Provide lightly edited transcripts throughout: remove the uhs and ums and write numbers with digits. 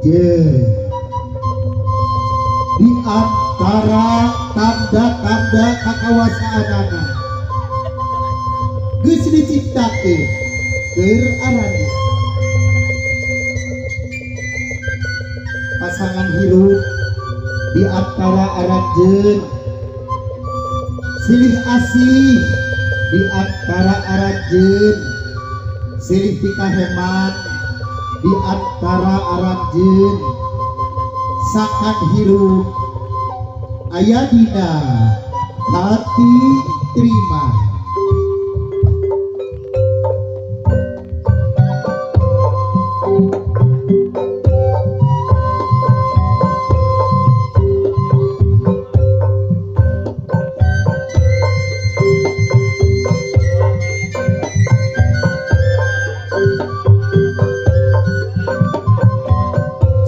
Je di antara tanda-tanda kakawasaanana geus diciptakeun keur arani pasangan hirup di antara aranjeun silih asih di antara aranjeun silih pikaheman di antara aranjeun sakan hirup aya dina hati terima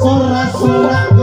sorak-sorak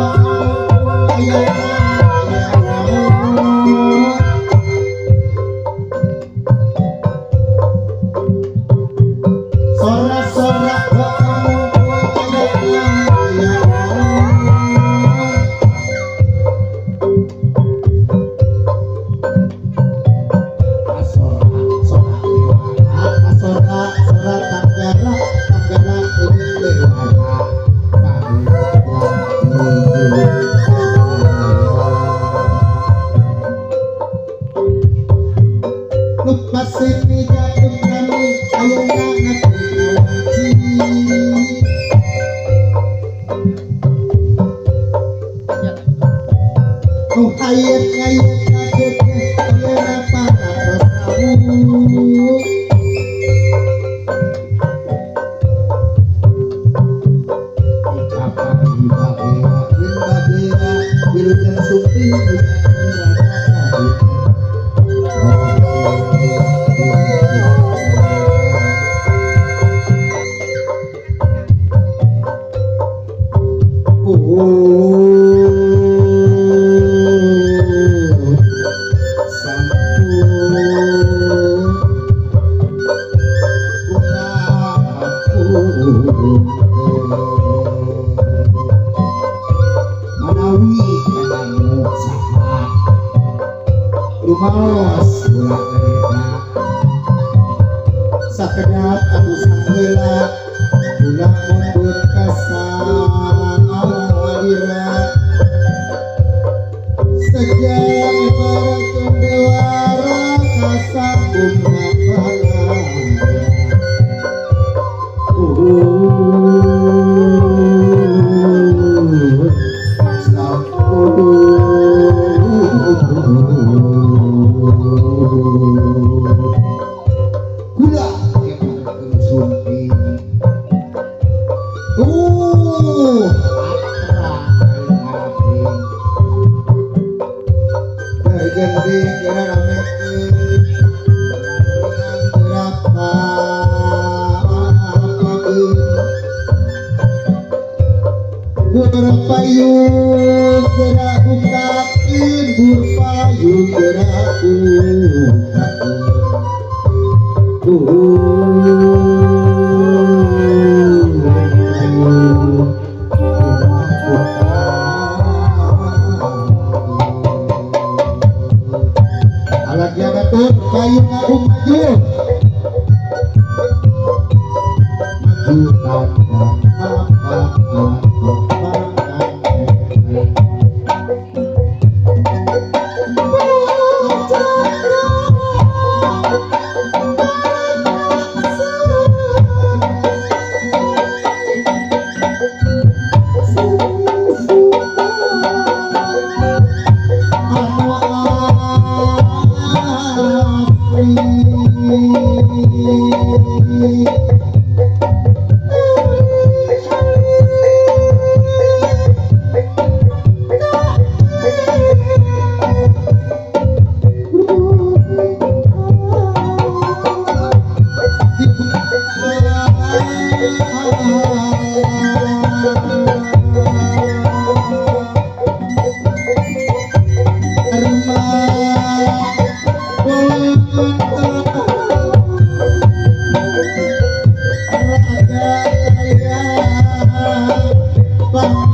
lumaos ulah kereta sakedap anu sangeula ulah mundur ka salira sejak baratun dewara kasambung Burpayung gerak ungkakeun burpayung gerak alat jagatun payung agung maju Bang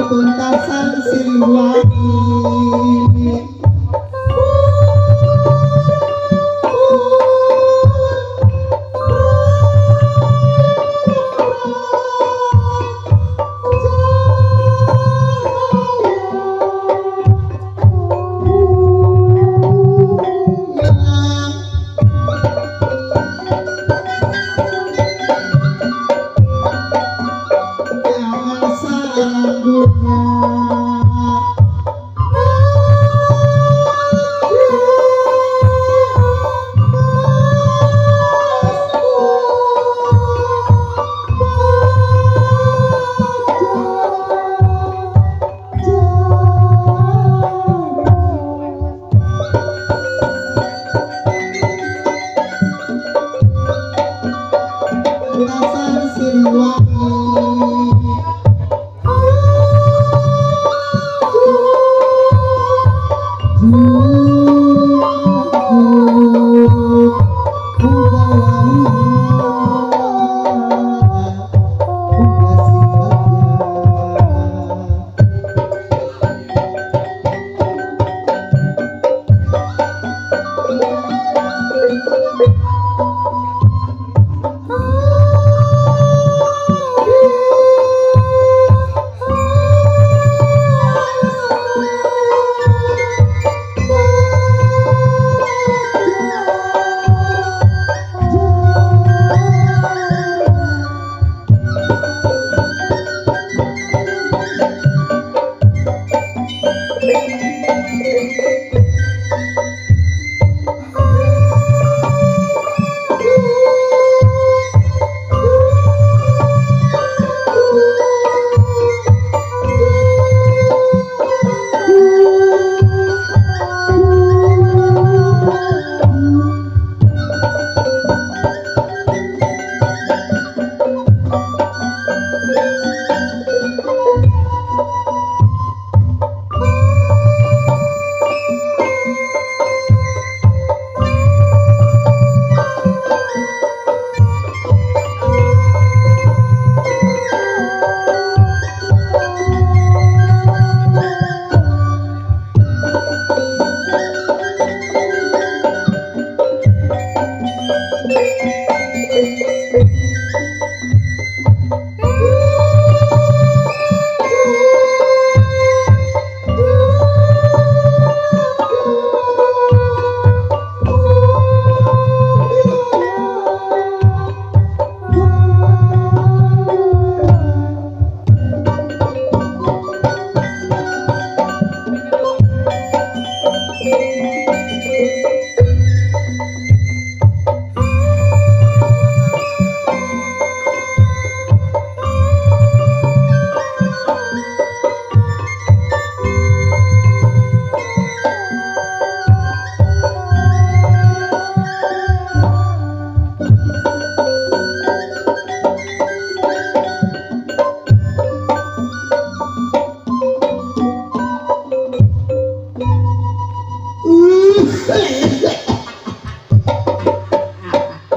Tuntasan Siliwangi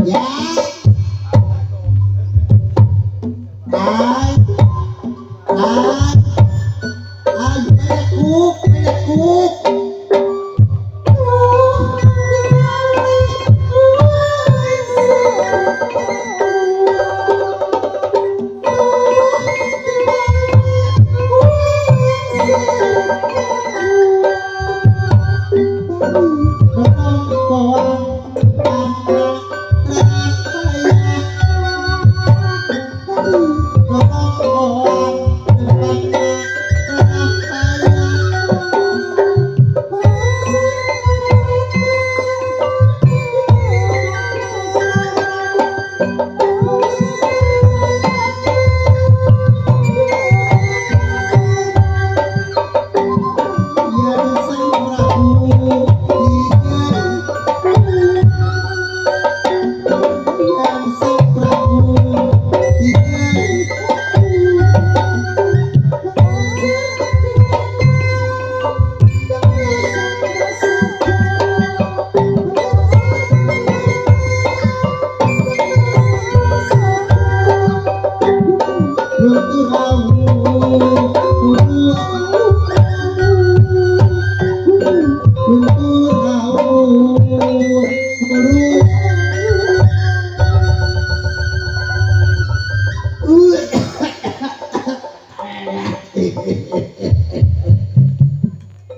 Ya. Ay. Ay. Ay, pelekuk, pelekuk.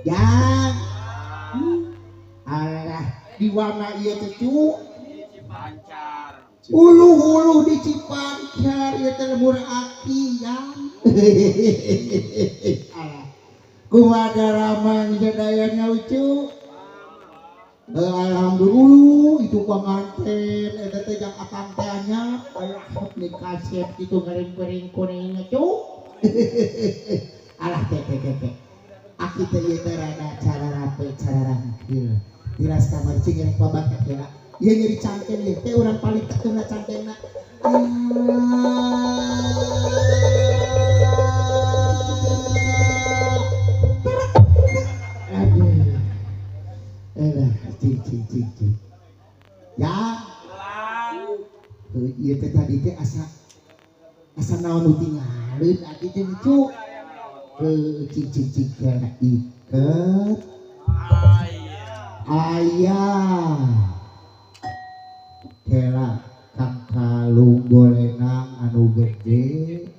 Ya, alah di warna iya cucu. Ulu-ulu di Cipancar ya telur aki ya. Alah, kumaha ramang jadayana lucu. Alhamdulillah itu pengantin eta teh jang akang teh nya aya ni kasep kitu ngareng-pering kuningna cu. Alah teh aki teh ieu teh rada cara rape cara rangkil. Tiras kamar cing rek pabakat ya. Ieu nyeri cangkeng ieu teh urang paling tekeuna cangkengna. Cing. Ya. Ieu teh tadi teh asa naon nu tinggalin atuh teh cu. Cing kana iket. Ayah. Kela kang kalung golenang anu gede.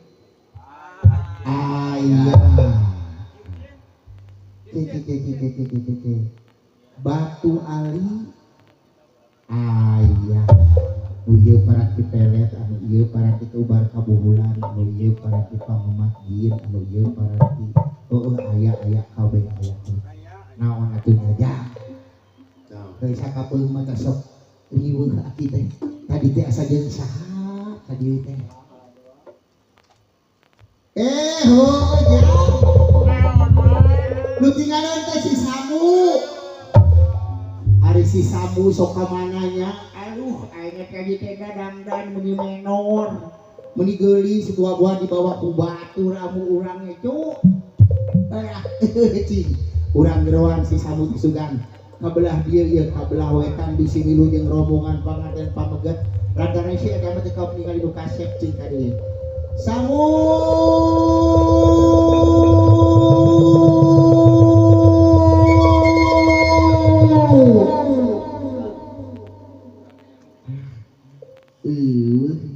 Ayah. Batu ali ayah nu ieu para kipelet anu ieu para kita ubar kabuhulan anu ieu para kita pangumat jin anu ieu para ti ayah kabeh ayah naon atuh ngajak geus sakapeung mah sok riweuh aki teh tadi teh asa jeung saha tadi teh ya nu tinggalan teh si Samu. Ari si Samu sok ka mananya? Aduh, ayeuna tadi teh dadangdan meuni menor. Meuni geulis buah-buah di bawah ku batur amu urang ge cu. Cing. Urang geroan si Samu teh sugan. Kabelah dieu ieu kabelah wetan di sini lu jeung rombongan panganten pameget. Lantaran si eta mah teh ka ningali nu kasep cing ka dieu. Samu.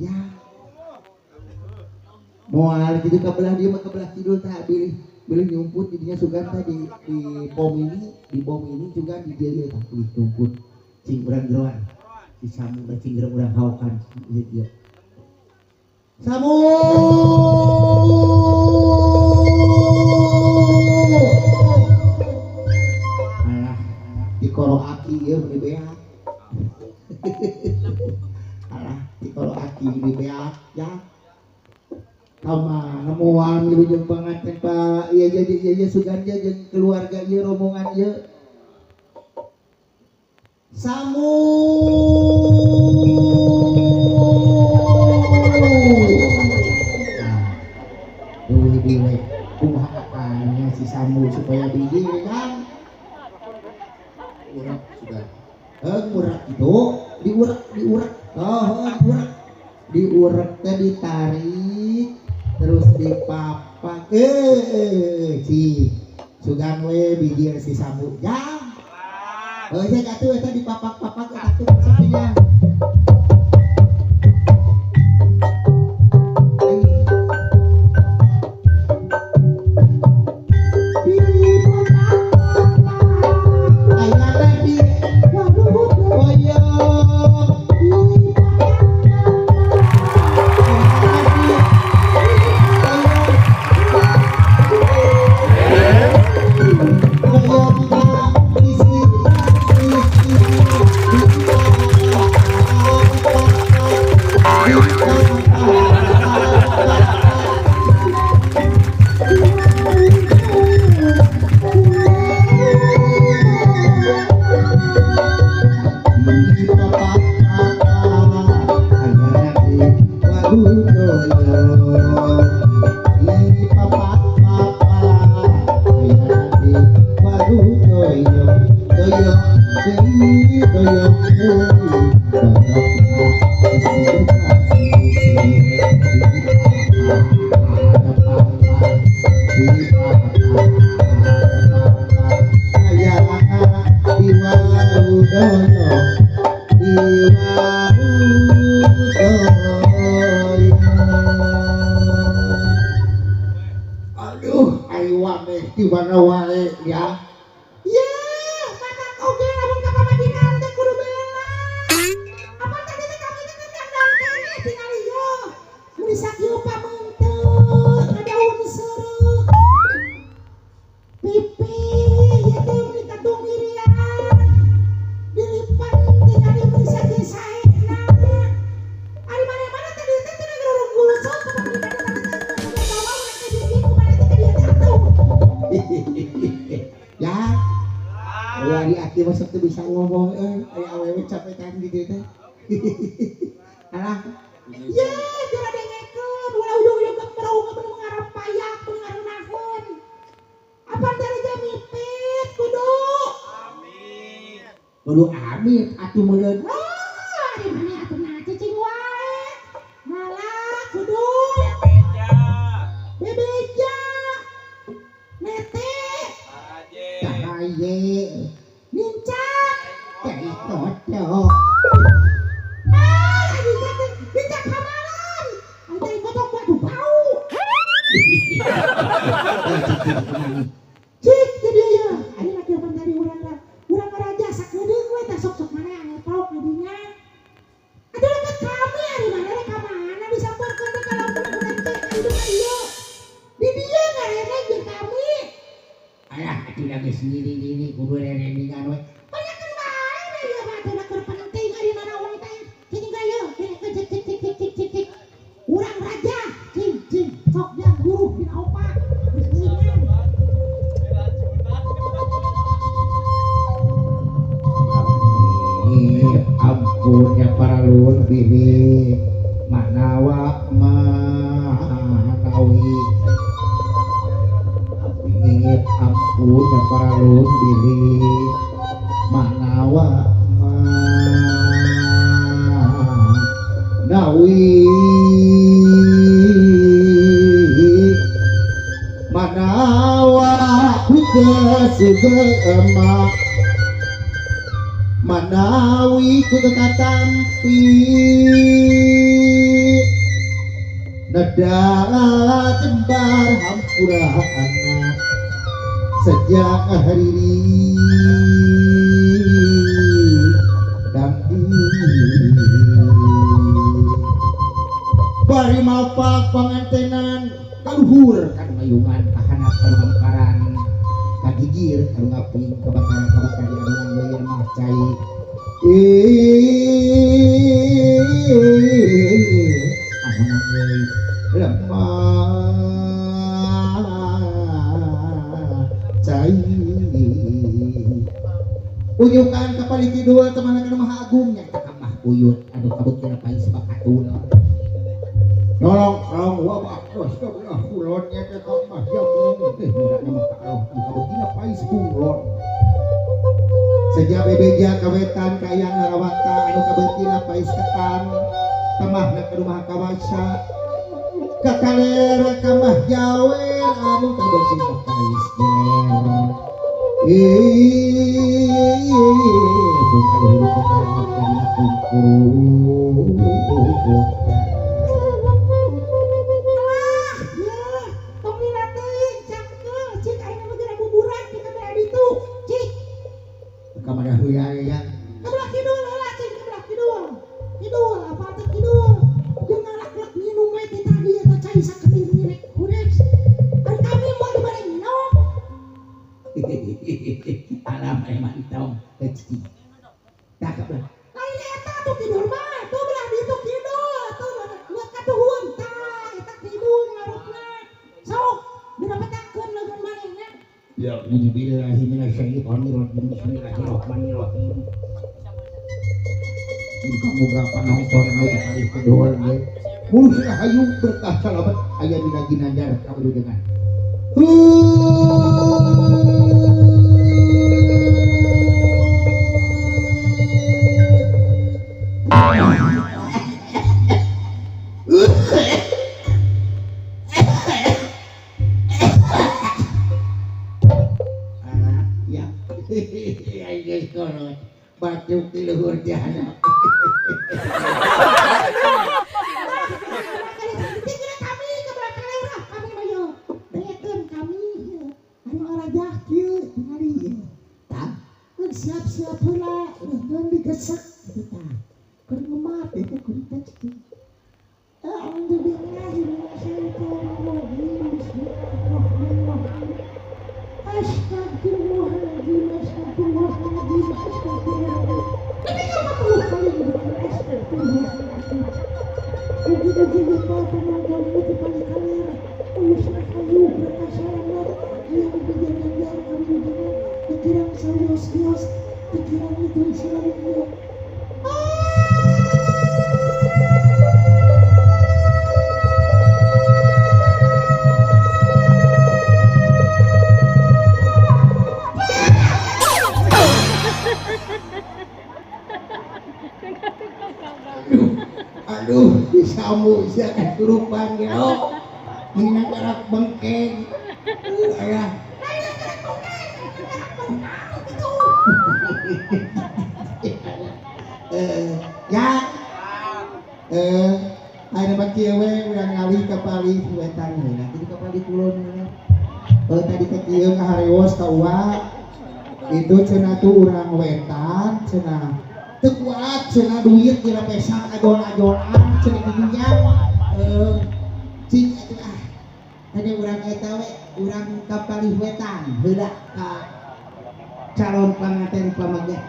Ya. Moal gitu kabelah dia mah kabelah kidul tah bilih nyumput jadinya sugan tah di bom ini juga di dia tah pilih nyumput cing urang jeroan si Samu da cing urang haokan ieu Samu alah di koro aki ieu di beak alah di koro aki di beak ya kama nemuan gitu jeung panganten Pak iya suganja jeung keluarga ieu rombongan ieu Samu diwe kumaha akanya si Samu supaya biji kan urak sudah urak itu diurak diurek diurek diurek teh ditarik terus dipapak si sugan we bibir si sambut jam saya jatuh eta dipapak-papak eta tuh sapinya masuk tuh bisa ngomong awewe capek kan gitu teh alah ya jura dengekeun ulah ujung-ujung gembrau ngeun mengarap payak mengarap nahon apa dari jam mipit kudu amit atuh meureun di mana atuh na cicing wae ngalah kudu bebeja nete cahaye Nincak, jadi cocok. Nincak kamalan. Ada yang kotok waduh bau. Cik, jadi ya. Ada lagi apa dari urang raja sak gede gue tak sok mana yang ngepok jadinya. Ada dekat kami hari mana rek mana disamperkeun teh kalau bulan cek hidup ieu. Di dia ngarene jeung kami. Alah, atuh lagi sendiri ini kudu rereningan we. Panyakeun bae we ieu mah teh keur penting ari mana we teh. Cing gaya, cik. Urang raja, cing. Sok yang guru dina opak. Bismillah. Ini ampunnya para lun bini manawa manawi ingin ampun dan para lun bini manawa manawi manawa kuda segema manawi kuda katampi nada jembar hampura anak sejak hari dan bari mapak pangantenan kaluhur kan mayungan kahanap kalumparan kagigir kalu ngaping kebakaran di adungan bayan mah cai ahanan we lemah cai uyukan kapaliti dua teman akan maha agung yang takambah uyut aduh kabut kena pais bakatuna nolong wabah astagfirullah kulonnya teh tambah jamu teh mudah nama ka Allah kabut kena pais kulon sejak bebeja kawetan kayang narawata anu kabetina pais ketan temahna ke rumah kawasa kakalera kamah jawer anu kabetina pais jer bukan hulu pengamat karena kumpul kamar huyaya kebelah kidul lah cing kebelah kidul apa teh kidul jeung ngalak-lak minum we teh tadi eta cai sakening nirek kudes ari kami mau dibari minum alam mantau rezeki cakep lah lain eta tuh kidul mah tuh belah ditu kidul tuh buat katuhun tah eta kidul ngarupna sok didapetakeun lagun manehna ya bismillahirrahmanirrahim bismillahirrahmanirrahim kamu berapa nonton lagi kali kedua ya mulus hayu berkah salamet aya dina ginanjar kamu dengan batuk di luhur jalan kami kebelah kalera kami mayo berekeun kami hari ngarajah kieu tingali tah keur siap-siap heula urang digesek kita keur ngemat eta kurita cik alhamdulillah bismillahirrahmanirrahim astagfirullahaladzim astagfirullahaladzim astagfirullahaladzim ini kan 40 kali astagfirullahaladzim begitu juga penonton itu kali-kali ulusna kayu berkasalamat yang berjalan-jalan kami dengan pikiran sawios-wios pikiran itu isinya aduh disamu sia keturupan gelo hina karak bengkeng aya ya ada bakieu we urang ngali ka pali wetan heula jadi ka pali kulon heula tadi ka kieu ka hareos ka uwa itu cenah tuh urang wetan cenah teu kuat cenah duit dina pesan ajon-ajonan cenah dinya cing atuh tadi urang eta we urang ka pali wetan heula ka calon panganten pamageh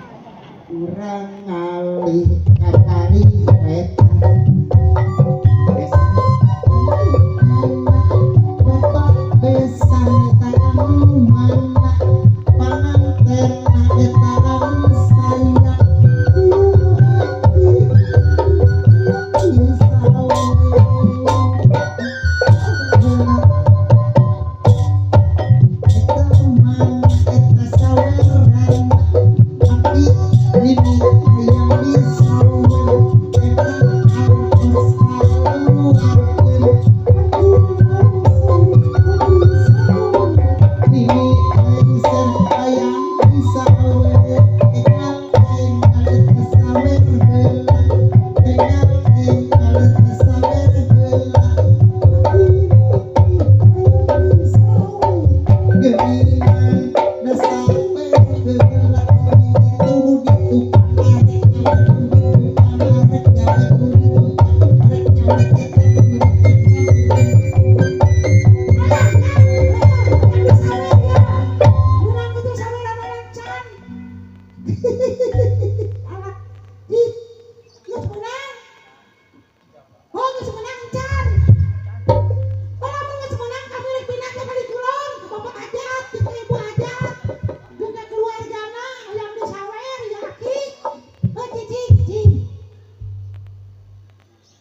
urang ngali ka pali wetan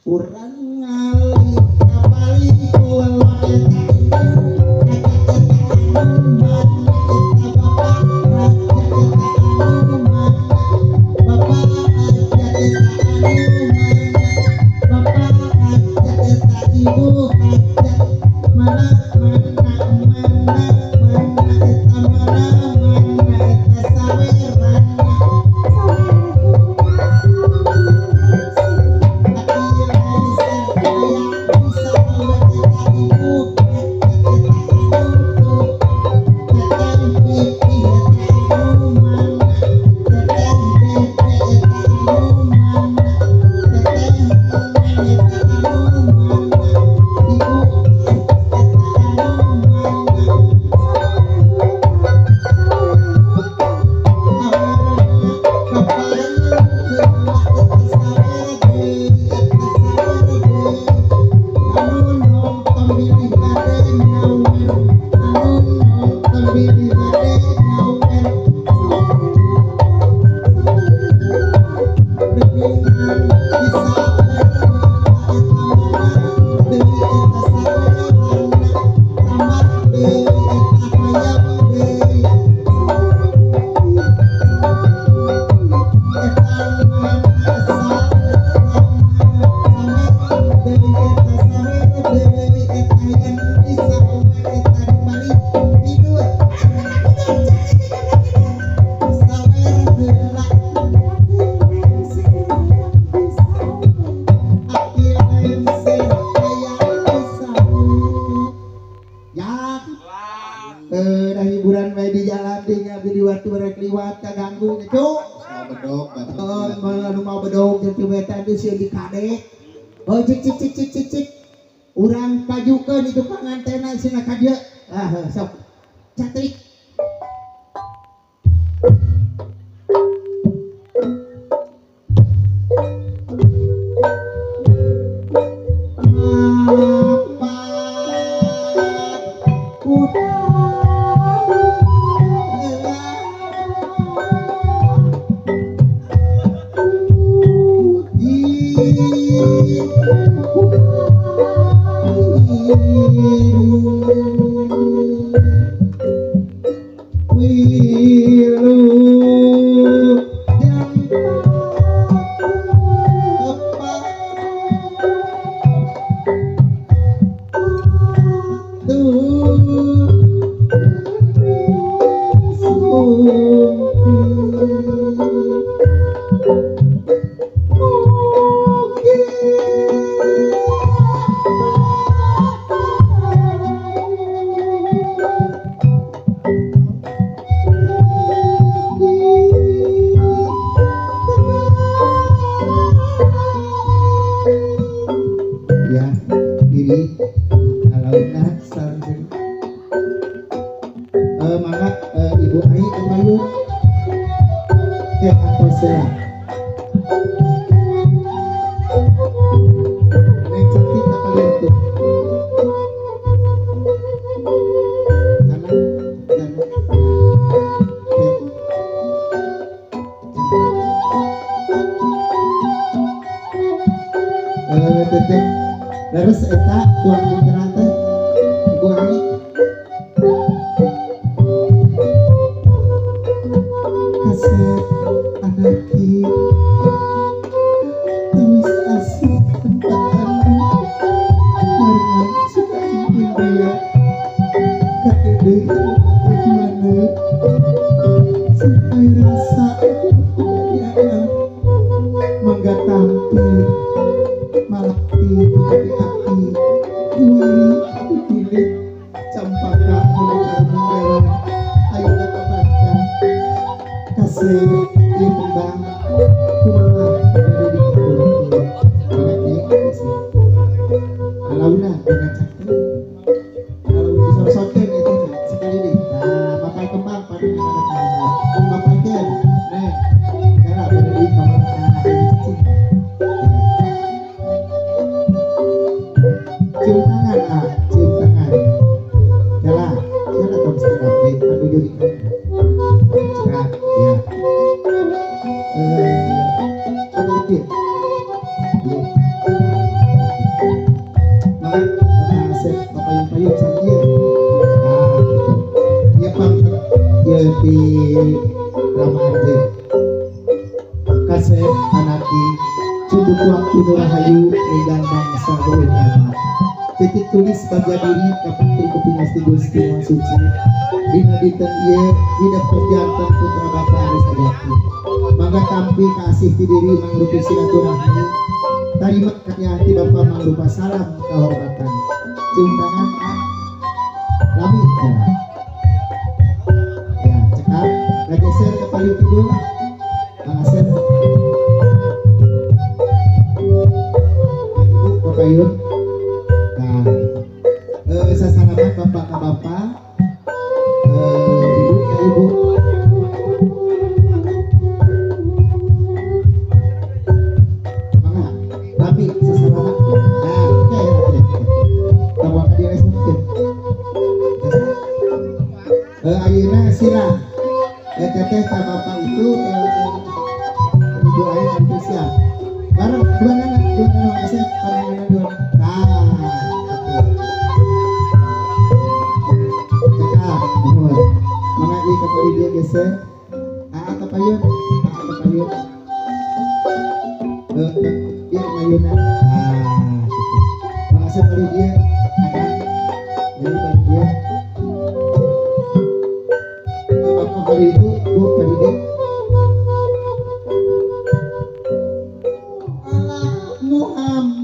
Urang bedog anu mau bedog jeung ceweta teh sieun di kadek. Oh cik. Urang pajukeun itu pangantena sina ka dieu. Sok. Catrik. Ibu Ai kebayun atau serah yang cantik apa itu tetep terus eta tuan putra teh Ibu Ai kasih anaki terus asik tempatan karena suka ingin dia kakede mana sampai rasa ya mangga tampil malakti hati hati duari pilih campaka mendengar ayo kabarkan kasih di kembang kumaha dari di kebun banyak kasih alauna dengan cantik kalau disorot-sorotin itu sekali deh pakai kembang pada anak-anak pakai kan nah karena pada di kamar cicing cium tangan cium tangan jalan dong sekarang aduh jadi sekarang ya coba dikit ya maka asep payung-payung sama dia gitu ya pang ya di Rama aja kasep anaki cuduk waktu nurahayu regan bangsa hoinama titik tulis bagian diri kapitri kupinasti Gusti Maha Suci dina dinten ieu hidup perjantan putra Bapa Aris Ajati mangga tampi kasih ti diri mangrupi silaturahmi tarima hati Bapa mangrupa salam kehormatan cium tangan lami ya cekap ngageser ke payung tidur ngageser ibu payung sasanaman bapak ke bapak ibu ke ibu mangga tapi sasanaman oke tawa ka dia mungkin ayeuna silang teteh ka bapak itu ibu Ai nanti siap bareng dua anak kasih pandangan dua mengaji kepada dia geser atau payung dia mayunan mengasih pada dia akan jadi pada dia apa pada itu bu pada dia Allah Muhammad